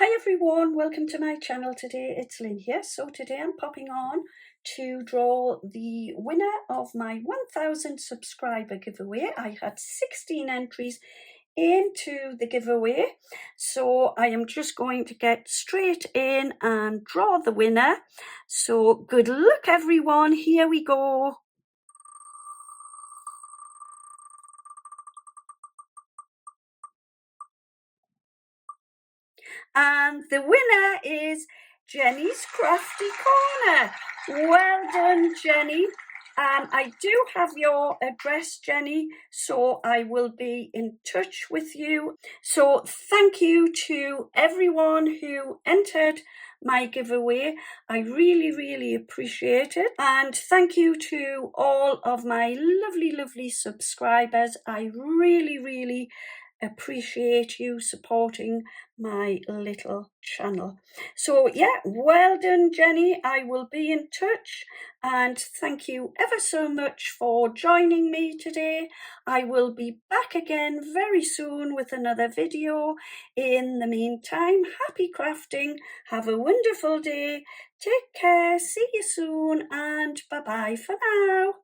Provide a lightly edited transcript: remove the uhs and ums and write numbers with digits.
Hi everyone, welcome to my channel today. It's Lynn here. So today I'm popping on to draw the winner of my 1000 subscriber giveaway. I had 16 entries into the giveaway, so I am just going to get straight in and draw the winner. So good luck everyone, here we go. And the winner is Jenny's Crafty Corner. Well done, Jenny. I do have your address, Jenny, so I will be in touch with you. So thank you to everyone who entered my giveaway. I really appreciate it. And thank you to all of my lovely subscribers. I really appreciate you supporting my little channel. So yeah, well done, Jenny. I will be in touch, and thank you ever so much for joining me today. I will be back again very soon with another video. In the meantime, happy crafting, have a wonderful day, take care, see you soon, and bye bye for now.